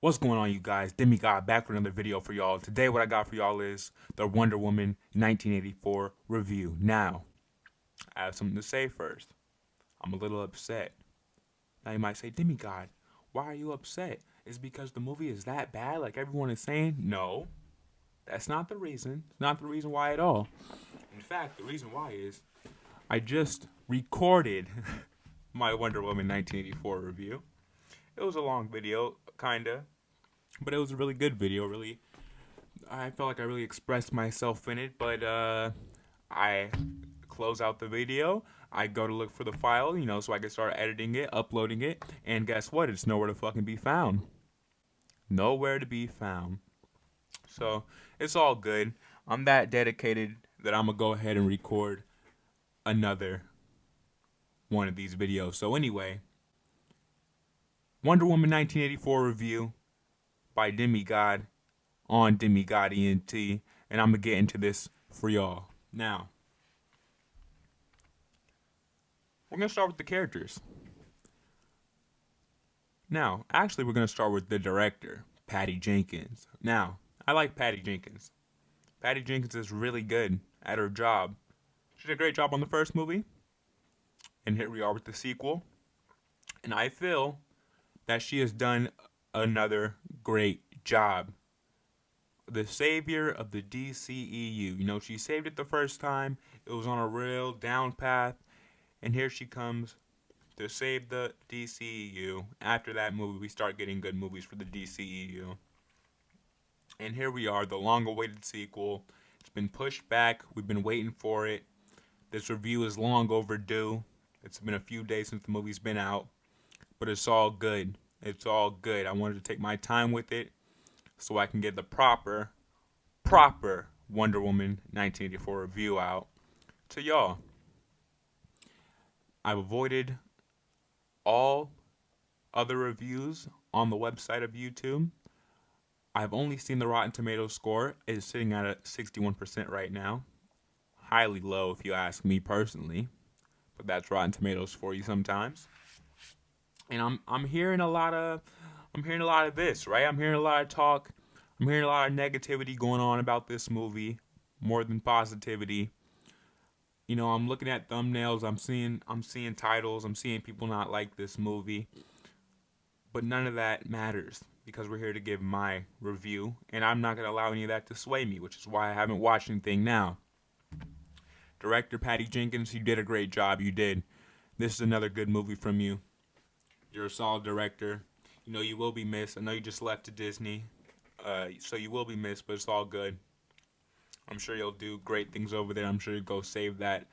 What's going on, you guys? Demigod back with another video for y'all. Today, what I got for y'all is the Wonder Woman 1984 review. Now, I have something to say first. I'm a little upset. Now, you might say, Demigod, why are you upset? Is it because the movie is that bad, like everyone is saying? No, that's not the reason. It's not the reason why at all. In fact, the reason why is I just recorded my Wonder Woman 1984 review. It was a long video, kinda, but it was a really good video. Really, I felt like I really expressed myself in it. But I close out the video. I go to look for the file, so I can start editing it, uploading it, and guess what? It's nowhere to fucking be found. Nowhere to be found. So it's all good. I'm that dedicated that I'm gonna go ahead and record another one of these videos. So anyway, Wonder Woman 1984 review by Demigod on Demigod ENT, and I'm gonna get into this for y'all. Now, we're gonna start with the characters. Now, actually, we're gonna start with the director, Patty Jenkins. Now, I like Patty Jenkins. Patty Jenkins is really good at her job. She did a great job on the first movie, and here we are with the sequel. And I feel that she has done another great job. The savior of the DCEU. She saved it the first time. It was on a real down path. And here she comes to save the DCEU. After that movie, we start getting good movies for the DCEU. And here we are, the long awaited sequel. It's been pushed back. We've been waiting for it. This review is long overdue. It's been a few days since the movie's been out. But it's all good. It's all good. I wanted to take my time with it so I can get the proper Wonder Woman 1984 review out to y'all. I've avoided all other reviews on the website of YouTube. I've only seen the Rotten Tomatoes score. It's sitting at a 61% right now. Highly low if you ask me personally. But that's Rotten Tomatoes for you sometimes. And I'm hearing a lot of this, right? I'm hearing a lot of talk. I'm hearing a lot of negativity going on about this movie, more than positivity. I'm looking at thumbnails, I'm seeing titles, I'm seeing people not like this movie. But none of that matters because we're here to give my review, and I'm not going to allow any of that to sway me, which is why I haven't watched anything now. Director Patty Jenkins, you did a great job. You did. This is another good movie from you. You're a solid director. You will be missed. I know you just left to Disney, so you will be missed, but it's all good. I'm sure you'll do great things over there. I'm sure you'll go save that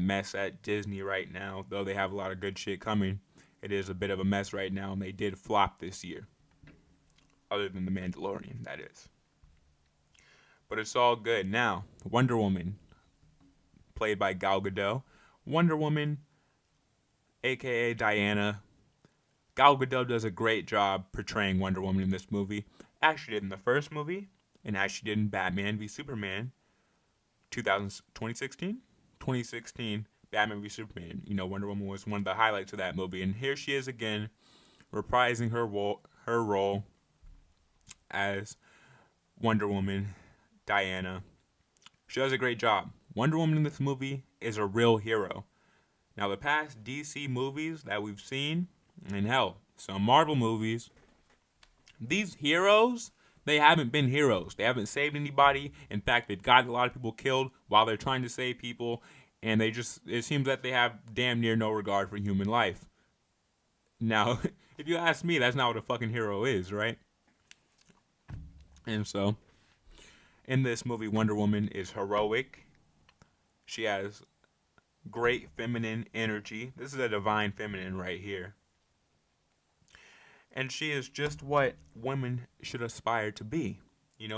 mess at Disney right now, though they have a lot of good shit coming. It is a bit of a mess right now, and they did flop this year. Other than The Mandalorian, that is. But it's all good. Now, Wonder Woman, played by Gal Gadot. Wonder Woman, a.k.a. Diana. Gal Gadot does a great job portraying Wonder Woman in this movie, as she did in the first movie, and as she did in Batman v Superman 2016? 2016, Batman v Superman. Wonder Woman was one of the highlights of that movie, and here she is again, reprising her role as Wonder Woman, Diana. She does a great job. Wonder Woman in this movie is a real hero. Now, the past DC movies that we've seen, and hell, some Marvel movies, these heroes, they haven't been heroes. They haven't saved anybody. In fact, they've gotten a lot of people killed while they're trying to save people, and it seems that they have damn near no regard for human life. Now, if you ask me, that's not what a fucking hero is, right? And so, in this movie, Wonder Woman is heroic. She has great feminine energy. This is a divine feminine right here. And she is just what women should aspire to be.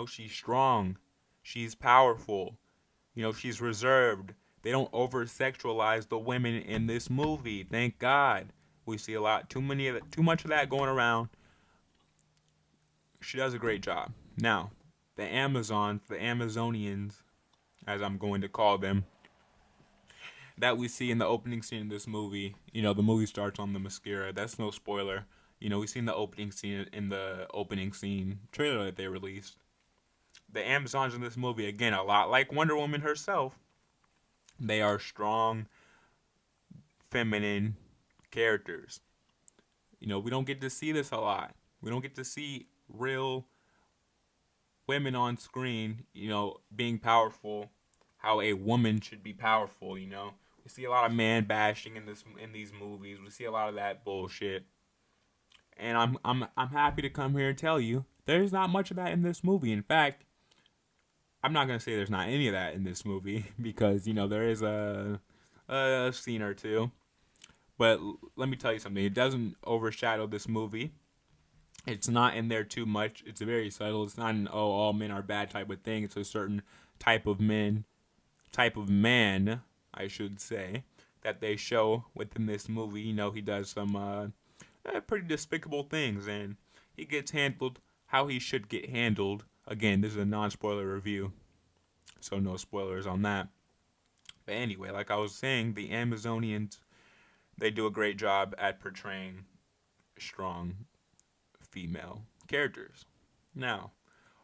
She's strong. She's powerful. She's reserved. They don't over sexualize the women in this movie. Thank God. We see too much of that going around. She does a great job. Now, the Amazonians, as I'm going to call them, that we see in the opening scene of this movie. The movie starts on the Mascara. That's no spoiler. We've seen the opening scene in the opening scene trailer that they released. The Amazons in this movie, again, a lot like Wonder Woman herself, they are strong, feminine characters. We don't get to see this a lot. We don't get to see real women on screen, being powerful, how a woman should be powerful. We see a lot of man bashing in these movies. We see a lot of that bullshit. And I'm happy to come here and tell you there's not much of that in this movie. In fact, I'm not gonna say there's not any of that in this movie because there is a scene or two. But let me tell you something. It doesn't overshadow this movie. It's not in there too much. It's very subtle. It's not an all men are bad type of thing. It's a certain type of type of man, I should say, that they show within this movie. He does some pretty despicable things, and he gets handled how he should get handled. Again, this is a non-spoiler review, so no spoilers on that. But anyway, like I was saying, the Amazonians, they do a great job at portraying strong female characters. Now,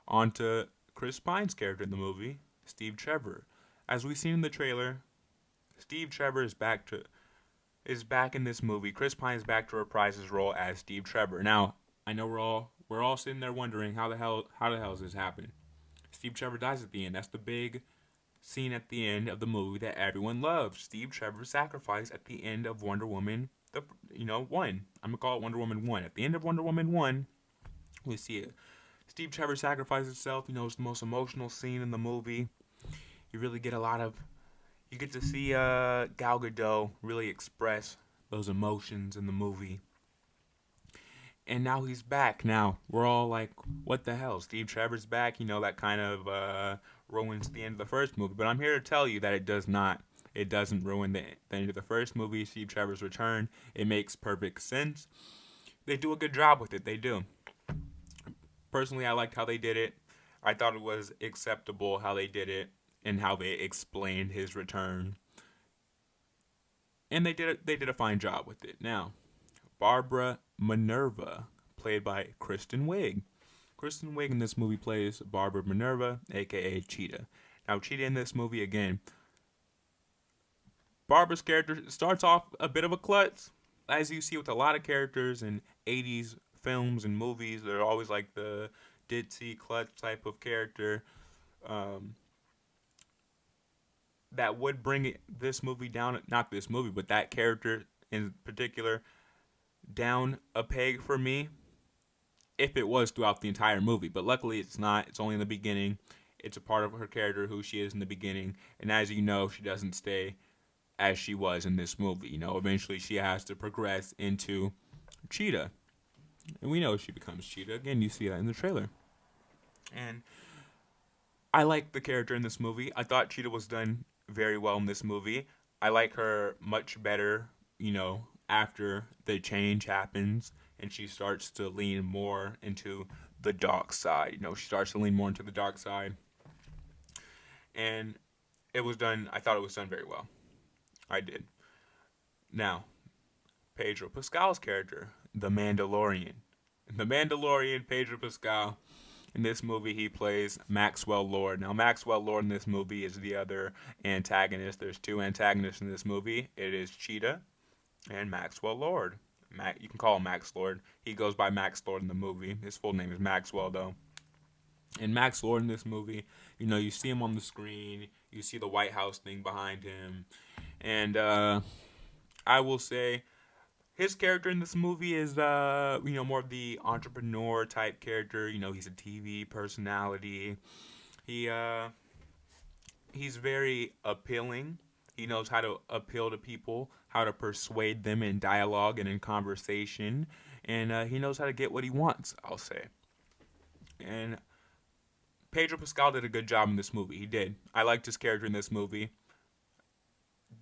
on to Chris Pine's character in the movie, Steve Trevor. As we've seen in the trailer, Steve Trevor is back in this movie. Chris Pine is back to reprise his role as Steve Trevor. Now, I know we're all sitting there wondering how the hell is this happening? Steve Trevor dies at the end. That's the big scene at the end of the movie that everyone loves. Steve Trevor's sacrifice at the end of Wonder Woman, one. I'm gonna call it Wonder Woman 1. At the end of Wonder Woman 1, we see it. Steve Trevor sacrifices himself. It's the most emotional scene in the movie. You really get you get to see Gal Gadot really express those emotions in the movie. And now he's back. Now, we're all like, what the hell? Steve Trevor's back. That kind of ruins the end of the first movie. But I'm here to tell you that it does not. It doesn't ruin the end of the first movie, Steve Trevor's return. It makes perfect sense. They do a good job with it. They do. Personally, I liked how they did it. I thought it was acceptable how they did it and how they explained his return. And they did a fine job with it. Now, Barbara Minerva, played by Kristen Wiig. Kristen Wiig in this movie plays Barbara Minerva, aka Cheetah. Now, Cheetah in this movie, again, Barbara's character starts off a bit of a klutz, as you see with a lot of characters in 80s films and movies. They're always like the ditzy klutz type of character. That would bring this movie down, not this movie, but that character in particular, down a peg for me if it was throughout the entire movie. But luckily it's not. It's only in the beginning. It's a part of her character, who she is in the beginning. And as you know, she doesn't stay as she was in this movie. Eventually she has to progress into Cheetah. And we know she becomes Cheetah. Again, you see that in the trailer. And I like the character in this movie. I thought Cheetah was done very well in this movie. I like her much better, after the change happens and she starts to lean more into the dark side. She starts to lean more into the dark side. And I thought it was done very well. I did. Now, Pedro Pascal's character, the Mandalorian. The Mandalorian, Pedro Pascal. In this movie, he plays Maxwell Lord. Now, Maxwell Lord in this movie is the other antagonist. There's two antagonists in this movie. It is Cheetah and Maxwell Lord. You can call him Max Lord. He goes by Max Lord in the movie. His full name is Maxwell, though. And Max Lord in this movie, you see him on the screen. You see the White House thing behind him. And I will say, his character in this movie is, more of the entrepreneur type character. He's a TV personality. He's very appealing. He knows how to appeal to people, how to persuade them in dialogue and in conversation, and he knows how to get what he wants, I'll say. And Pedro Pascal did a good job in this movie. He did. I liked his character in this movie.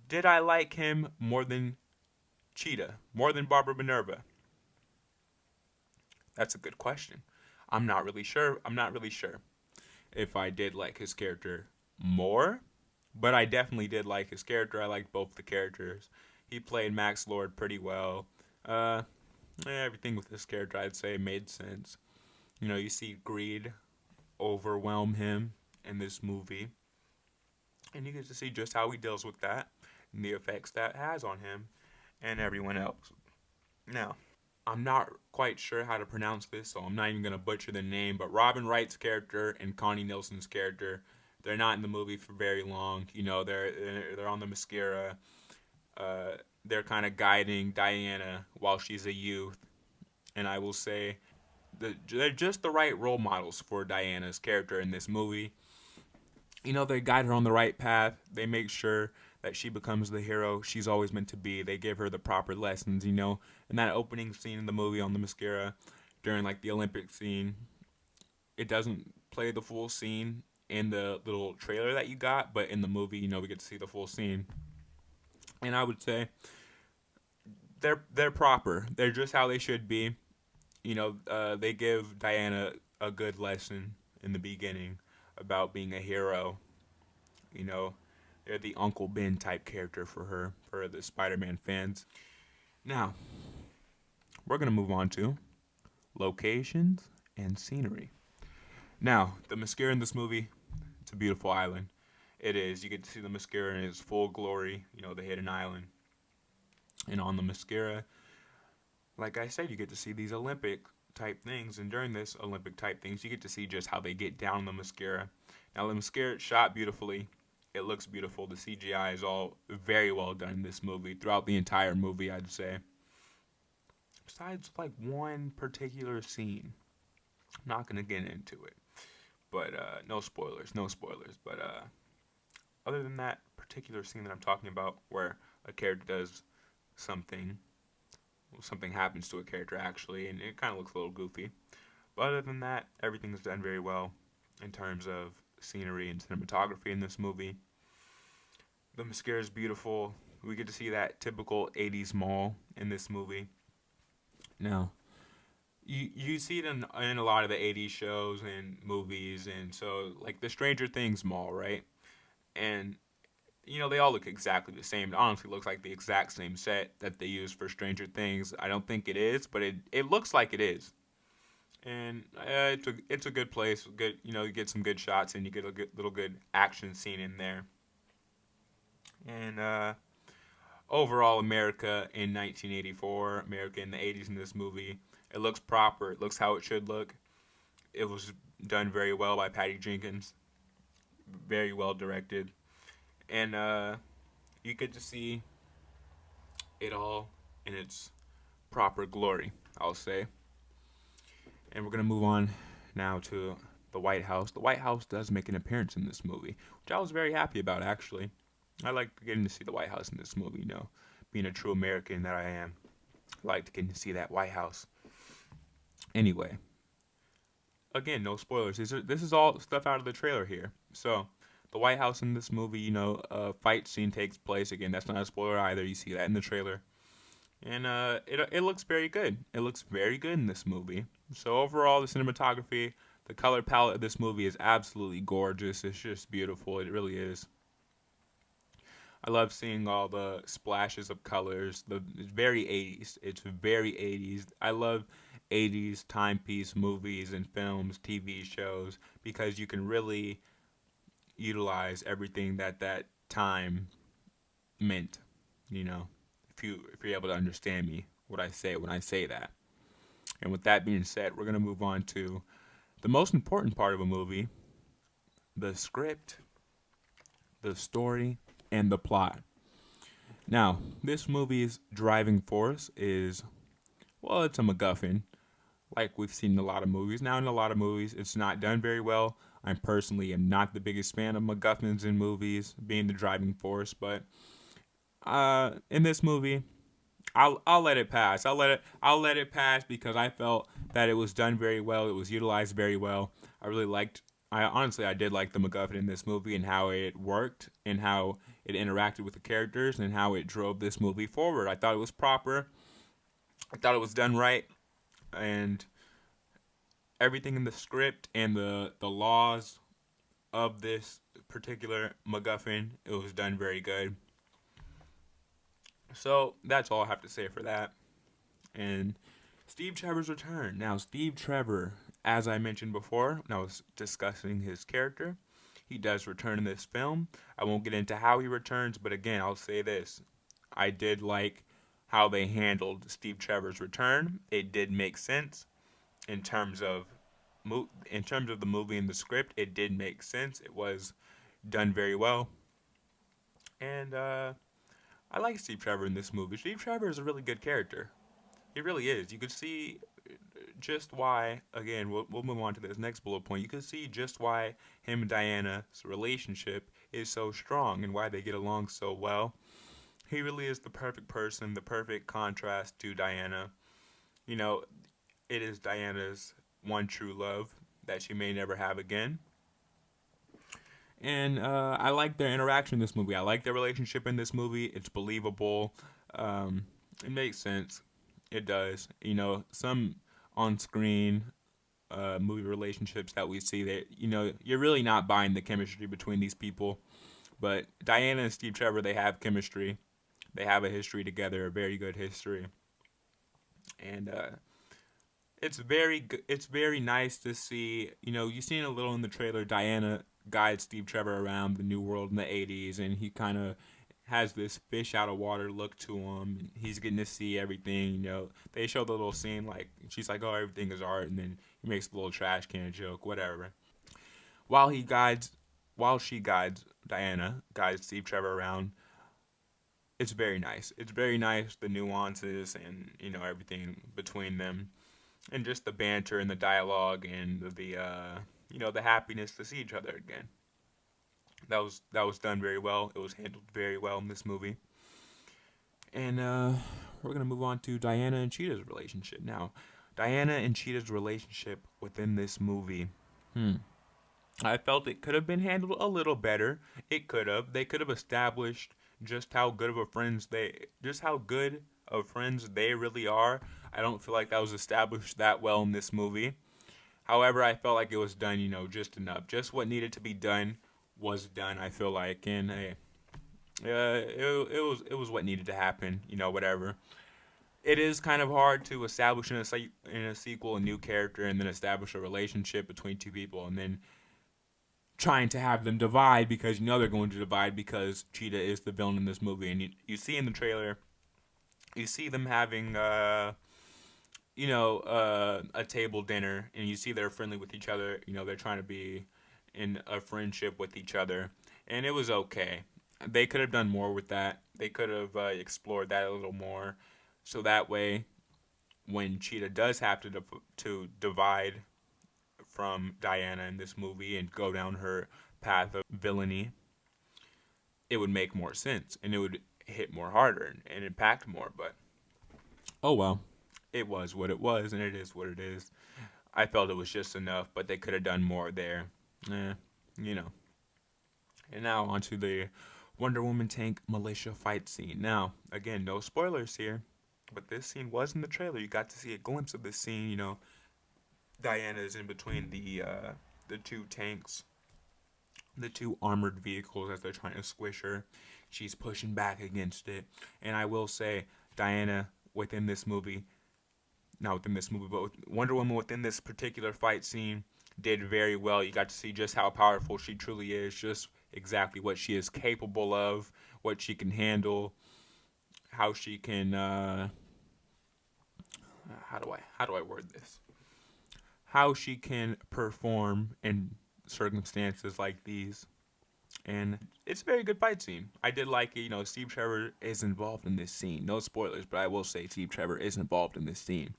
Did I like him more than Cheetah, more than Barbara Minerva? That's a good question. I'm not really sure if I did like his character more, but I definitely did like his character. I liked both the characters. He played Max Lord pretty well. Everything with this character, I'd say, made sense. You know, you see greed overwhelm him in this movie, and you get to see just how he deals with that and the effects that has on him and everyone else. Now, I'm not quite sure how to pronounce this, so I'm not even gonna butcher the name. But Robin Wright's character and Connie Nielsen's character, they're not in the movie for very long. You know, they're on the Mascara. Uh, they're kind of guiding Diana while she's a youth, and I will say they're just the right role models for Diana's character in this movie. You know, they guide her on the right path. They make sure that she becomes the hero she's always meant to be. They give her the proper lessons, you know. In that opening scene in the movie on the Mascara, during like the Olympic scene, it doesn't play the full scene in the little trailer that you got, but in the movie, you know, we get to see the full scene. And I would say they're proper. They're just how they should be. You know, they give Diana a good lesson in the beginning about being a hero. You know, they're the Uncle Ben type character for her, for the Spider-Man fans. Now, we're gonna move on to locations and scenery. Now, the Mascara in this movie, it's a beautiful island. It is. You get to see the Mascara in its full glory. You know, the hidden island. And on the Mascara, like I said, you get to see these Olympic type things. And during this Olympic type things, you get to see just how they get down the Mascara. Now, the Mascara is shot beautifully. It looks beautiful. The CGI is all very well done in this movie. Throughout the entire movie, I'd say. Besides, like, one particular scene. I'm not going to get into it. But no spoilers, no spoilers. But other than that particular scene that I'm talking about, where a character does something, well, something happens to a character actually, and it kind of looks a little goofy. But other than that, everything is done very well in terms of scenery and cinematography in this movie. The Mascara is beautiful. We get to see that typical 80s mall in this movie. Now, you see it in a lot of the 80s shows and movies, and so like the Stranger Things mall, right? And you know, they all look exactly the same. It honestly looks like the exact same set that they used for Stranger Things. I don't think it is, but it looks like it is. And it's a good place. Good, you know, you get some good shots and you get a good action scene in there. And overall, America in 1984, America in the 80s in this movie, it looks proper. It looks how it should look. It was done very well by Patty Jenkins. Very well directed, and you get to see it all in its proper glory, I'll say. And we're gonna move on now to the White House. The White House does make an appearance in this movie, which I was very happy about actually. I liked getting to see the White House in this movie. You know, being a true American that I am, I liked getting to see that White House. Anyway, again, no spoilers. This is all stuff out of the trailer here. So, the White House in this movie, you know, a fight scene takes place. Again, that's not a spoiler either. You see that in the trailer. And it looks very good. It looks very good in this movie. So, overall, the cinematography, the color palette of this movie is absolutely gorgeous. It's just beautiful. It really is. I love seeing all the splashes of colors. It's very 80s. It's very 80s. I love 80s timepiece movies and films, TV shows because you can really utilize everything that time meant. You know, if you're able to understand me, what I say when I say that. And with that being said, we're gonna move on to the most important part of a movie: the script, the story, and the plot. Now, this movie's driving force is, well, it's a MacGuffin, like we've seen in a lot of movies. Now, in a lot of movies, it's not done very well. I personally am not the biggest fan of MacGuffins in movies being the driving force, but in this movie, I'll let it pass. I'll let it pass because I felt that it was done very well. It was utilized very well. I really liked. I honestly I did like the MacGuffin in this movie and how it worked and how it interacted with the characters and how it drove this movie forward. I thought it was proper. I thought it was done right, and everything in the script and the laws of this particular MacGuffin, it was done very good. So that's all I have to say for that. And Steve Trevor's return. Now, Steve Trevor, as I mentioned before when I was discussing his character, he does return in this film. I won't get into how he returns, but again, I'll say this. I did like how they handled Steve Trevor's return. It did make sense in terms of the movie and the script. It did make sense. It was done very well, and I like Steve Trevor in this movie. Steve Trevor is a really good character. He really is. You could see just why. Again, we'll move on to this next bullet point. You could see just why him and Diana's relationship is so strong and why they get along so well. He really is the perfect person, the perfect contrast to Diana. You know, it is Diana's one true love that she may never have again. And I like their interaction in this movie. I like their relationship in this movie. It's believable. It makes sense. It does. You know, some on-screen movie relationships that we see that, you know, you're really not buying the chemistry between these people. But Diana and Steve Trevor, they have chemistry. They have a history together, a very good history. And it's very nice to see. You know, you've seen a little in the trailer. Diana guides Steve Trevor around the New World in the '80s, and he kind of has this fish out of water look to him. And he's getting to see everything. You know, they show the little scene like she's like, "Oh, everything is art," and then he makes a little trash can joke, whatever. While he guides, while she guides Diana, guides Steve Trevor around. It's very nice. It's very nice the nuances and you know everything between them and just the banter and the dialogue and the you know the happiness to see each other again. That was done very well. It was handled very well in this movie. And we're gonna move on to Diana and Cheetah's relationship now. Diana and Cheetah's relationship within this movie. Hmm. I felt it could have been handled a little better. It could have. They could have established just how good of friends they really are. I don't feel like that was established that well in this movie. However, I felt like it was done, you know, just enough. Just what needed to be done was done. I feel like, and hey, it was what needed to happen. You know, whatever. It is kind of hard to establish in a sequel a new character and then establish a relationship between two people and then trying to have them divide because you know they're going to divide because Cheetah is the villain in this movie. And you see in the trailer, you see them having, a table dinner, and you see they're friendly with each other. You know, they're trying to be in a friendship with each other. And it was okay. They could have done more with that. They could have explored that a little more. So that way, when Cheetah does have to divide from Diana in this movie and go down her path of villainy, it would make more sense and it would hit more harder and impact more. But oh well, it was what it was and it is what it is. I felt it was just enough, but they could have done more there. You know. And now onto the Wonder Woman tank militia fight scene. Now, again, no spoilers here, but this scene was in the trailer. You got to see a glimpse of this scene. You know, Diana's in between the two tanks, the two armored vehicles as they're trying to squish her. She's pushing back against it, and I will say, Diana within this movie, not within this movie, but Wonder Woman within this particular fight scene did very well. You got to see just how powerful she truly is, just exactly what she is capable of, what she can handle, how she can. How do I word this? How she can perform in circumstances like these. And it's a very good fight scene. I did like it. You know, Steve Trevor is involved in this scene. No spoilers, but I will say Steve Trevor is involved in this scene.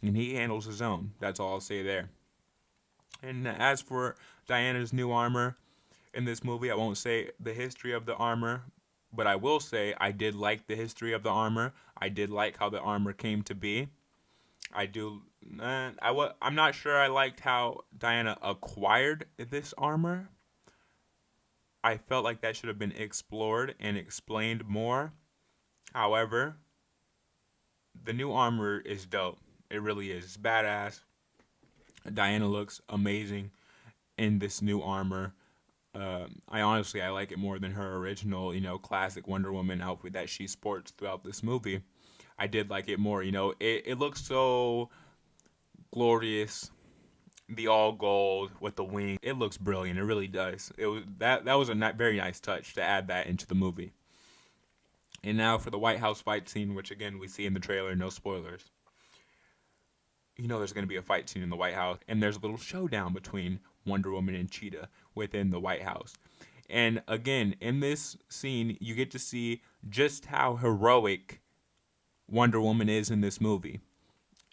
And he handles his own. That's all I'll say there. And as for Diana's new armor in this movie, I won't say the history of the armor, but I will say I did like the history of the armor. I did like how the armor came to be. I do. I'm not sure I liked how Diana acquired this armor. I felt like that should have been explored and explained more. However, the new armor is dope. It really is. It's badass. Diana looks amazing in this new armor. I like it more than her original, you know, classic Wonder Woman outfit that she sports throughout this movie. I did like it more. It looks so glorious, the all gold with the wing. It looks brilliant. It really does. That was a very nice touch to add that into the movie. And now for the White House fight scene, which again we see in the trailer. No spoilers. There's going to be a fight scene in the White House, and there's a little showdown between Wonder Woman and Cheetah within the White House. And again, in this scene, you get to see just how heroic Wonder Woman is in this movie.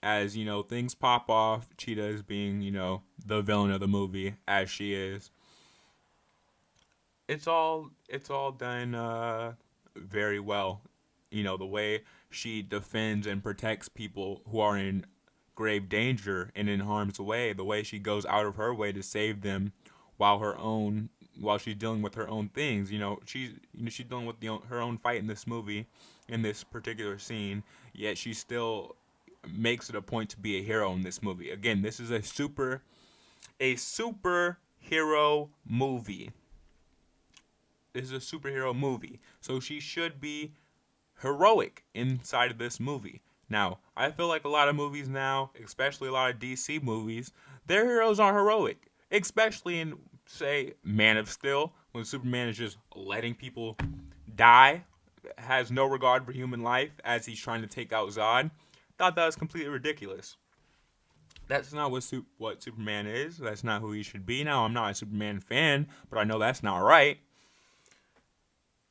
As, things pop off, Cheetah is being, the villain of the movie, as she is. It's all done very well. The way she defends and protects people who are in grave danger and in harm's way, the way she goes out of her way to save them while she's dealing with her own things. She's dealing with her own fight in this movie, in this particular scene. Yet she still makes it a point to be a hero in this movie. Again, this is a superhero movie. This is a superhero movie, so she should be heroic inside of this movie. Now, I feel like a lot of movies now, especially a lot of DC movies, their heroes aren't heroic. Especially in, say, Man of Steel, when Superman is just letting people die, has no regard for human life as he's trying to take out Zod. Thought that was completely ridiculous. That's not what Superman is. That's not who he should be. Now, I'm not a Superman fan, but I know that's not right.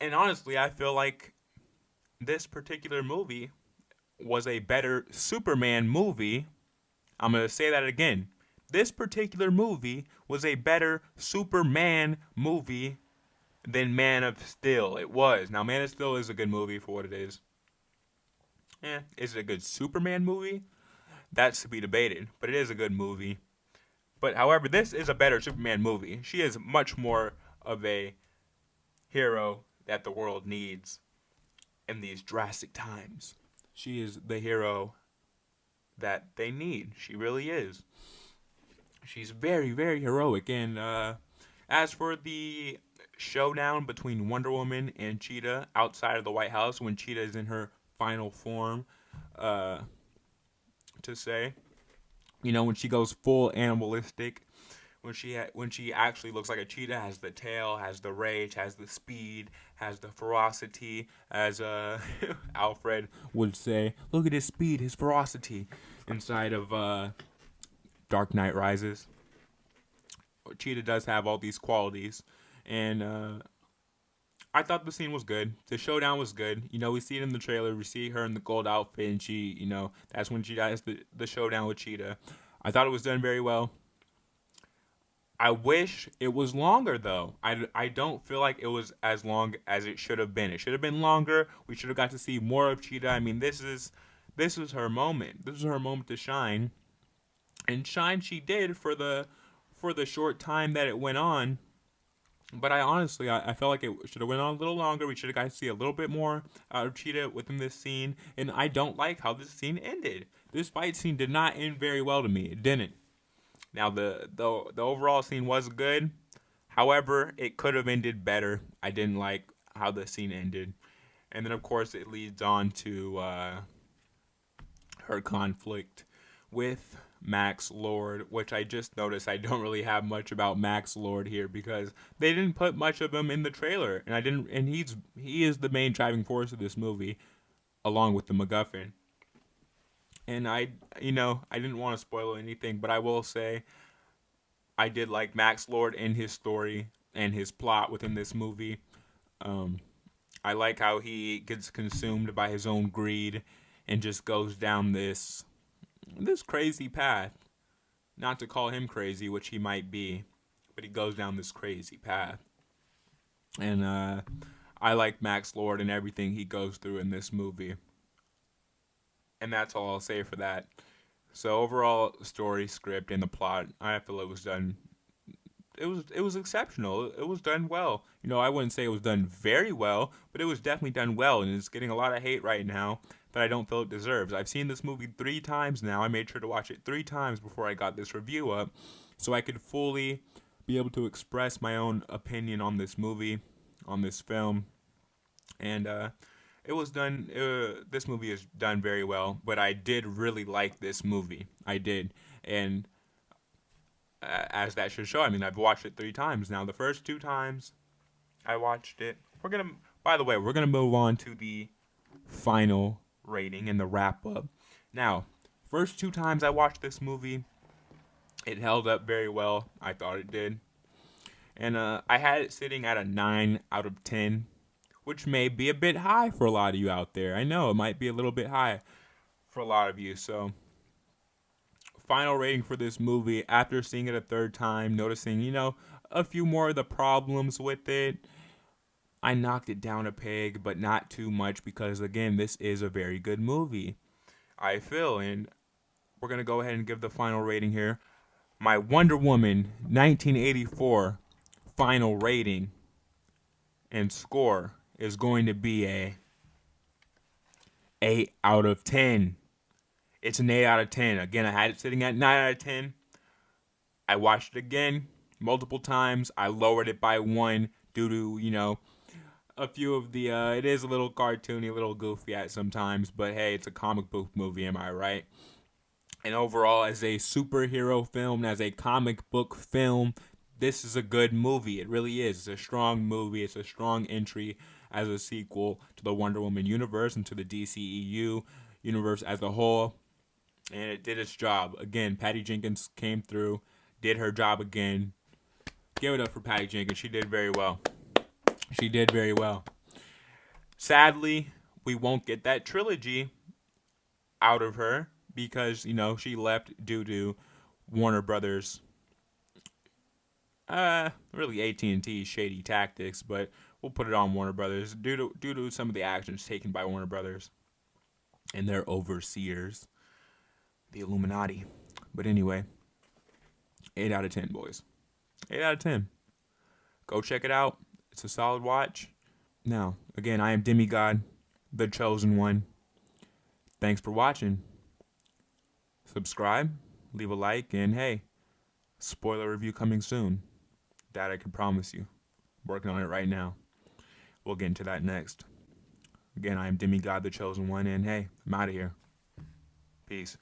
And honestly, I feel like this particular movie was a better Superman movie. I'm going to say that again. This particular movie was a better Superman movie than Man of Steel. It was. Now, Man of Steel is a good movie for what it is. Is it a good Superman movie? That's to be debated, but it is a good movie. But however, this is a better Superman movie. She is much more of a hero that the world needs in these drastic times. She is the hero that they need. She really is. She's very, very heroic. And as for the showdown between Wonder Woman and Cheetah outside of the White House, when Cheetah is in her final form, to say, when she goes full animalistic, when she actually looks like a cheetah, has the tail, has the rage, has the speed, has the ferocity, as Alfred would say. Look at his speed, his ferocity, inside of Dark Knight Rises. Cheetah does have all these qualities, and I thought the scene was good. The showdown was good. We see it in the trailer. We see her in the gold outfit, and she, that's when she has the showdown with Cheetah. I thought it was done very well. I wish it was longer, though. I don't feel like it was as long as it should have been. It should have been longer. We should have got to see more of Cheetah. I mean, this is her moment. This is her moment to shine, and shine she did for the short time that it went on. But I honestly felt like it should have went on a little longer. We should have got to see a little bit more out of Cheetah within this scene. And I don't like how this scene ended. This fight scene did not end very well to me. It didn't. Now, the overall scene was good. However, it could have ended better. I didn't like how the scene ended. And then, of course, it leads on to her conflict with Max Lord, which I just noticed I don't really have much about Max Lord here because they didn't put much of him in the trailer, and he is the main driving force of this movie, along with the MacGuffin. And I didn't want to spoil anything, but I will say I did like Max Lord and his story and his plot within this movie. I like how he gets consumed by his own greed and just goes down this crazy path. Not to call him crazy, which he might be, but he goes down this crazy path. And I like Max Lord and everything he goes through in this movie. And that's all I'll say for that. So overall, story, script, and the plot, I feel it was done. It was exceptional. It was done well. I wouldn't say it was done very well, but it was definitely done well, and it's getting a lot of hate right now that I don't feel it deserves. I've seen this movie 3 times now. I made sure to watch it 3 times before I got this review up, so I could fully be able to express my own opinion on this movie, on this film, and it was done. This movie is done very well, but I did really like this movie. I did, and as that should show, I mean, I've watched it 3 times now. The first 2 times I watched it, we're gonna. By the way, we're gonna move on to the final rating and the wrap up. Now, first 2 times I watched this movie, it held up very well. I thought it did, and I had it sitting at a 9 out of 10, which may be a bit high for a lot of you out there. I know it might be a little bit high for a lot of you. So, final rating for this movie after seeing it a third time, noticing, a few more of the problems with it. I knocked it down a peg, but not too much because, again, this is a very good movie, I feel. And we're going to go ahead and give the final rating here. My Wonder Woman 1984 final rating and score is going to be a 8 out of 10. It's an 8 out of 10. Again, I had it sitting at 9 out of 10. I watched it again multiple times. I lowered it by 1 due to, a few of the, it is a little cartoony, a little goofy at sometimes, but hey, it's a comic book movie, am I right? And overall, as a superhero film, as a comic book film, this is a good movie. It really is. It's a strong movie. It's a strong entry as a sequel to the Wonder Woman universe and to the DCEU universe as a whole. And it did its job. Again, Patty Jenkins came through, did her job again. Give it up for Patty Jenkins. She did very well. She did very well. Sadly, we won't get that trilogy out of her because, she left due to Warner Brothers, really AT&T's shady tactics, but we'll put it on Warner Brothers due to some of the actions taken by Warner Brothers and their overseers, the Illuminati. But anyway, 8 out of 10, boys. 8 out of 10. Go check it out. It's a solid watch. Now, again, I am Demigod, the Chosen One. Thanks for watching. Subscribe, leave a like, and hey, spoiler review coming soon. That I can promise you. Working on it right now. We'll get into that next. Again, I am Demigod, the Chosen One, and hey, I'm out of here. Peace.